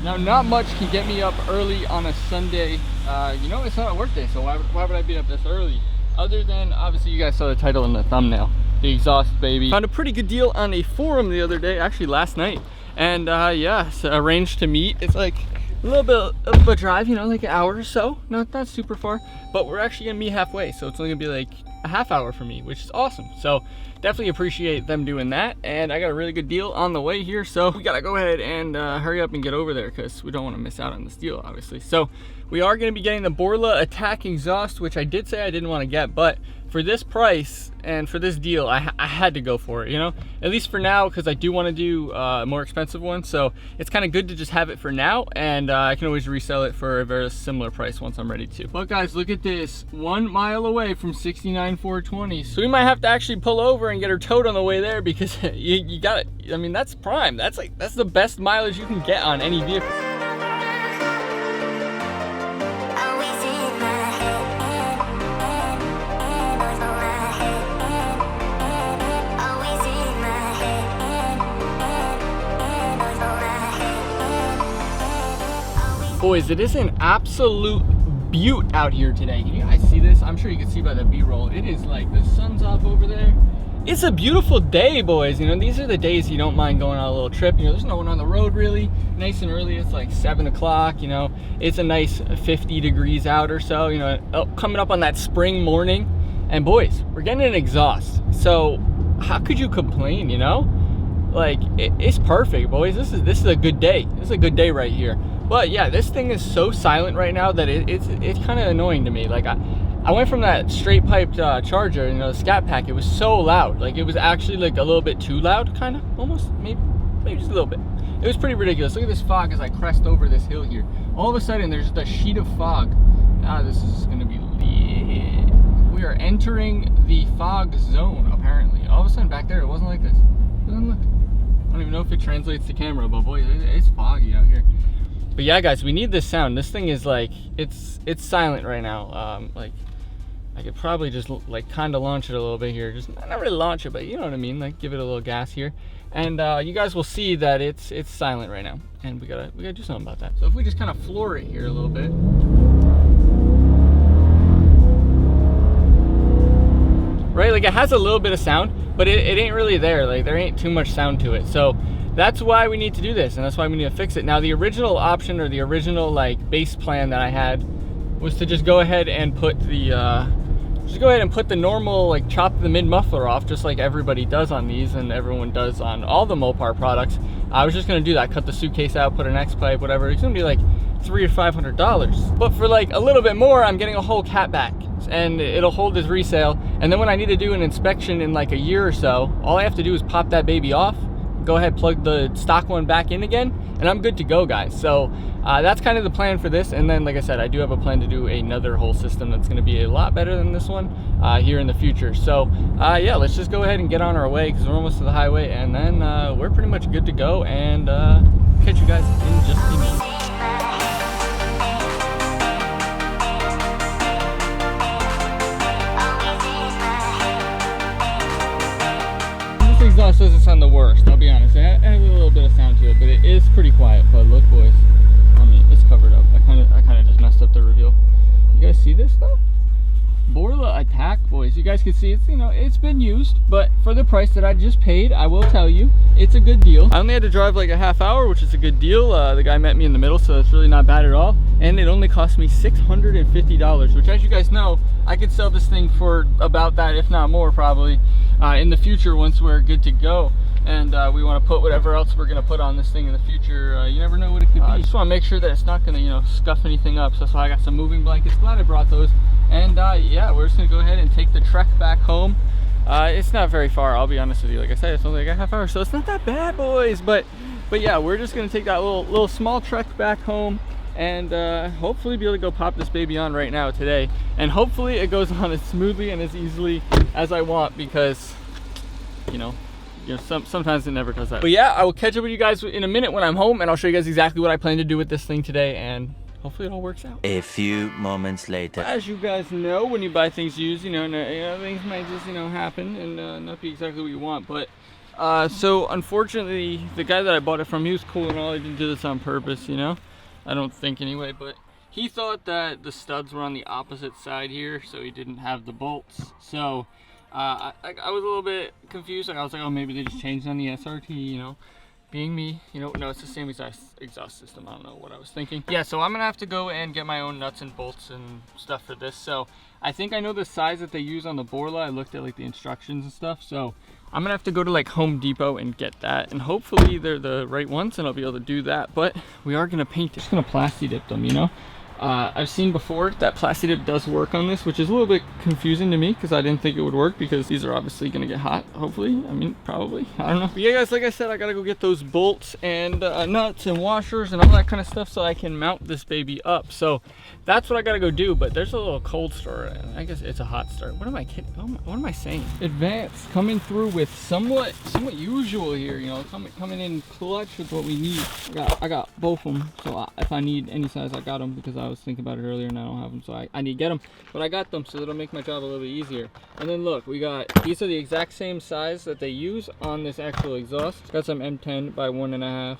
Now, not much can get me up early on a Sunday. You know, it's not a work day, so why would I be up this early? Other than, obviously, you guys saw the title in the thumbnail, the exhaust baby. Found a pretty good deal on a forum the other day, actually last night. And yeah, so arranged to meet. It's like a little bit of a drive, you know, like an hour or so. Not super far, but we're actually gonna meet halfway. So it's only gonna be like a half hour for me, which is awesome. So definitely appreciate them doing that. And I got a really good deal on the way here. So we gotta go ahead and hurry up and get over there because we don't wanna miss out on this deal, obviously. So we are gonna be getting the Borla Atak exhaust, which I did say I didn't wanna get, but for this price and for this deal, I had to go for it, you know? At least for now, because I do want to do a more expensive one. So it's kind of good to just have it for now, and I can always resell it for a very similar price once I'm ready to. But guys, look at this, 1 mile away from 69,420. So we might have to actually pull over and get her towed on the way there because you got it. I mean, that's prime. That's the best mileage you can get on any vehicle. Boys, it is an absolute beaut out here today. Can you guys see this? I'm sure you can see by the B-roll. It is like the sun's off over there. It's a beautiful day, boys. You know, these are the days you don't mind going on a little trip. You know, there's no one on the road really. Nice and early. It's like 7 o'clock, you know. It's a nice 50 degrees out or so, you know, coming up on that spring morning. And boys, we're getting an exhaust. So how could you complain, you know? Like, it's perfect, boys. This is a good day. This is a good day right here. But yeah, this thing is so silent right now that it's kind of annoying to me. Like I went from that straight piped charger, you know, the Scat pack. It was so loud. Like it was actually like a little bit too loud, kind of, almost, maybe just a little bit. It was pretty ridiculous. Look at this fog as I crest over this hill here. All of a sudden, there's just a sheet of fog. This is gonna be lit. We are entering the fog zone, apparently. All of a sudden, back there, it wasn't like this. Look. I don't even know if it translates to camera, but boy, it's foggy out here. But yeah, guys, we need this sound. This thing is like, it's silent right now. Like, I could probably just like kind of launch it a little bit here. Just not really launch it, but you know what I mean. Like, give it a little gas here, and you guys will see that it's silent right now, and we gotta do something about that. So if we just kind of floor it here a little bit. Right, like it has a little bit of sound, but it ain't really there. Like there ain't too much sound to it. So that's why we need to do this, and that's why we need to fix it. Now, the original option, or the original like base plan that I had, was to just go ahead and put the normal, like, chop the mid muffler off, just like everybody does on these, and everyone does on all the Mopar products. I was just gonna do that, cut the suitcase out, put an X pipe, whatever. It's gonna be like $300 or $500. But for like a little bit more, I'm getting a whole Catback, and it'll hold as resale. And then when I need to do an inspection in like a year or so, all I have to do is pop that baby off, go ahead, plug the stock one back in again, and I'm good to go, guys. So that's kind of the plan for this. And then, like I said, I do have a plan to do another whole system that's going to be a lot better than this one here in the future. So yeah, let's just go ahead and get on our way because we're almost to the highway, and then we're pretty much good to go, and catch you guys in just a minute. Exhaust doesn't sound the worst, I'll be honest. It has a little bit of sound to it, but it is pretty quiet. But look, boys, I mean, it's covered up. I kind of just messed up the reveal. You guys see this though? Borla Atak, boys. You guys can see it's, you know, it's been used, but for the price that I just paid, I will tell you, it's a good deal. I only had to drive like a half hour, which is a good deal. The guy met me in the middle, so it's really not bad at all. And it only cost me $650, which, as you guys know, I could sell this thing for about that, if not more, probably in the future once we're good to go. And we want to put whatever else we're going to put on this thing in the future. You never know what it could be. I just want to make sure that it's not going to, you know, scuff anything up. So that's why I got some moving blankets. Glad I brought those. And yeah, we're just going to go ahead and take the trek back home. It's not very far, I'll be honest with you. Like I said, it's only like a half hour, so it's not that bad, boys. But yeah, we're just going to take that little small trek back home, and hopefully be able to go pop this baby on right now today. And hopefully it goes on as smoothly and as easily as I want, because, you know, sometimes it never does that. But yeah, I will catch up with you guys in a minute when I'm home, and I'll show you guys exactly what I plan to do with this thing today, and hopefully it all works out. A few moments later. As you guys know, when you buy things used, you know, things might just, you know, happen and not be exactly what you want. But So unfortunately, the guy that I bought it from, he was cool and all. He didn't do this on purpose, you know? I don't think anyway, but he thought that the studs were on the opposite side here, so he didn't have the bolts. So I was a little bit confused. Like, I was like, oh, maybe they just changed on the SRT, you know? Being me, you know, no, it's the same exhaust system. I don't know what I was thinking. Yeah, so I'm gonna have to go and get my own nuts and bolts and stuff for this. So I think I know the size that they use on the Borla. I looked at like the instructions and stuff. So I'm gonna have to go to like Home Depot and get that. And hopefully they're the right ones and I'll be able to do that. But we are gonna paint it. Just gonna plasti-dip them, you know? I've seen before that plasti-dip does work on this, which is a little bit confusing to me because I didn't think it would work because these are obviously going to get hot, hopefully. I mean, probably. I don't know. But yeah, guys, like I said, I got to go get those bolts and nuts and washers and all that kind of stuff so I can mount this baby up. So that's what I got to go do, but there's a little cold start. I guess it's a hot start. What am I kidding? What am I saying? Advanced coming through with somewhat usual here, you know, coming in clutch with what we need. I got both of them, so if I need any size, I got them because I was thinking about it earlier and I don't have them, so I need to get them, but I got them, so it'll make my job a little bit easier. And then look, we got, these are the exact same size that they use on this actual exhaust. Got some M10 by 1.5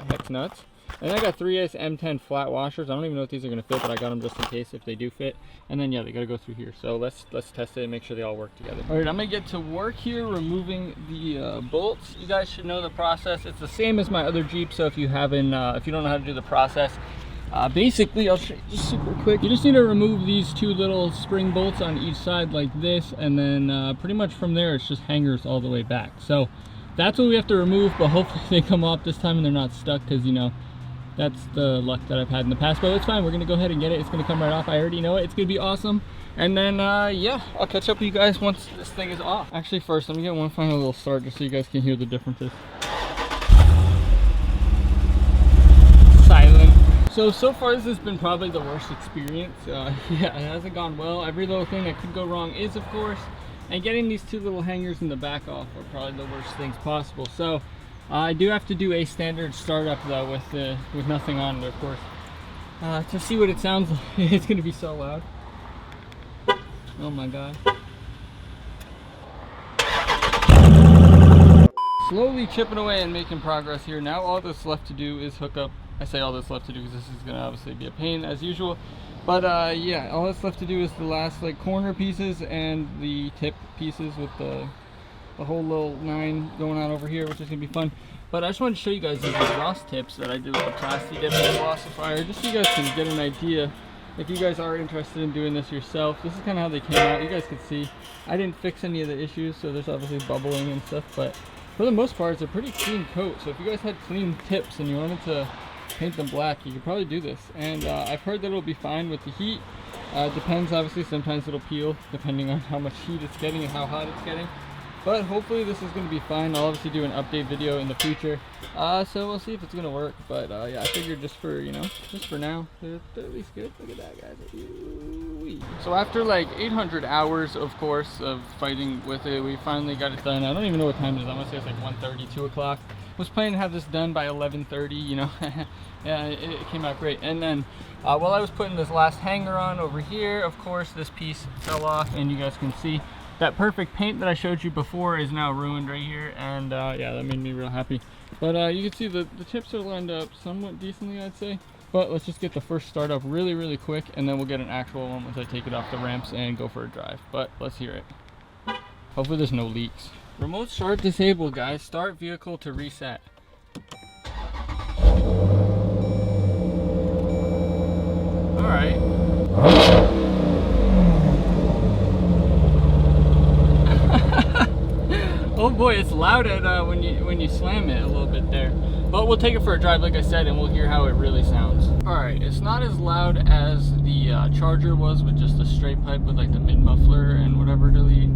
hex nuts, and I got 3/8 M10 flat washers. I don't even know if these are going to fit, but I got them just in case if they do fit. And then yeah, they got to go through here, so let's test it and make sure they all work together. All right, I'm gonna get to work here removing the bolts. You guys should know the process. It's the same as my other Jeep, so if you haven't if you don't know how to do the process, basically I'll show you just super quick. You just need to remove these two little spring bolts on each side like this, and then pretty much from there it's just hangers all the way back. So that's what we have to remove, but hopefully they come off this time and they're not stuck, because you know, that's the luck that I've had in the past. But it's fine, we're gonna go ahead and get it. It's gonna come right off. I already know it. It's gonna be awesome. And then yeah, I'll catch up with you guys once this thing is off. Actually, first let me get one final little start just so you guys can hear the differences. Silent. So far this has been probably the worst experience. Yeah, it hasn't gone well. Every little thing that could go wrong is, of course, and getting these two little hangers in the back off are probably the worst things possible. So I do have to do a standard startup though with nothing on it, of course, to see what it sounds like. It's gonna be so loud. Oh my god. Slowly chipping away and making progress here. Now all that's left to do is hook up. I say all that's left to do because this is gonna obviously be a pain as usual. But yeah, all that's left to do is the last like corner pieces and the tip pieces with the whole little 9 going on over here, which is gonna be fun. But I just wanted to show you guys these exhaust tips that I did with the plasti-dip and emulsifier, just so you guys can get an idea if you guys are interested in doing this yourself. This is kind of how they came out. You guys can see I didn't fix any of the issues, so there's obviously bubbling and stuff, but for the most part it's a pretty clean coat. So if you guys had clean tips and you wanted to paint them black, you could probably do this. And I've heard that it'll be fine with the heat. Depends, obviously, sometimes it'll peel depending on how much heat it's getting and how hot it's getting. But hopefully this is going to be fine. I'll obviously do an update video in the future, so we'll see if it's going to work. But yeah, I figured just for, you know, just for now, they're at least good. Look at that, guys. Ooh-wee. So after like 800 hours, of course, of fighting with it, we finally got it done. I don't even know what time it is. I'm going to say it's like 1:30, 2 o'clock. Was planning to have this done by 11:30, you know. Yeah, it came out great. And then while I was putting this last hanger on over here, of course, this piece fell off, and you guys can see that perfect paint that I showed you before is now ruined right here. And yeah, that made me real happy. But you can see the tips are lined up somewhat decently, I'd say. But let's just get the first start up really, really quick, and then we'll get an actual one once I take it off the ramps and go for a drive. But let's hear it. Hopefully there's no leaks. Remote start disabled, guys. Start vehicle to reset. Alright. Oh boy, it's loud at when you slam it a little bit there. But we'll take it for a drive, like I said, and we'll hear how it really sounds. Alright, it's not as loud as the Charger was with just a straight pipe with like the mid muffler and whatever to lead.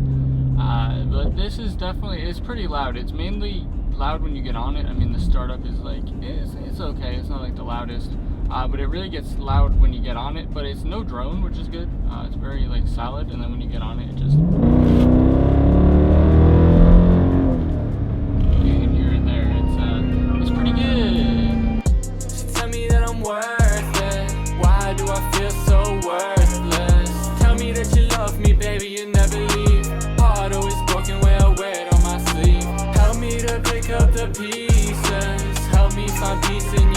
But this is definitely, it's pretty loud. It's mainly loud when you get on it. I mean, the startup is like, it's okay. It's not like the loudest, but it really gets loud when you get on it. But it's no drone, which is good. It's very like solid, and then when you get on it, it just, you can hear it there. It's pretty good. So tell me that I'm worth it. Why do I feel so worthless? Tell me that you love me, baby, you never leave. Heart always broken where I wear pieces. Help me find peace in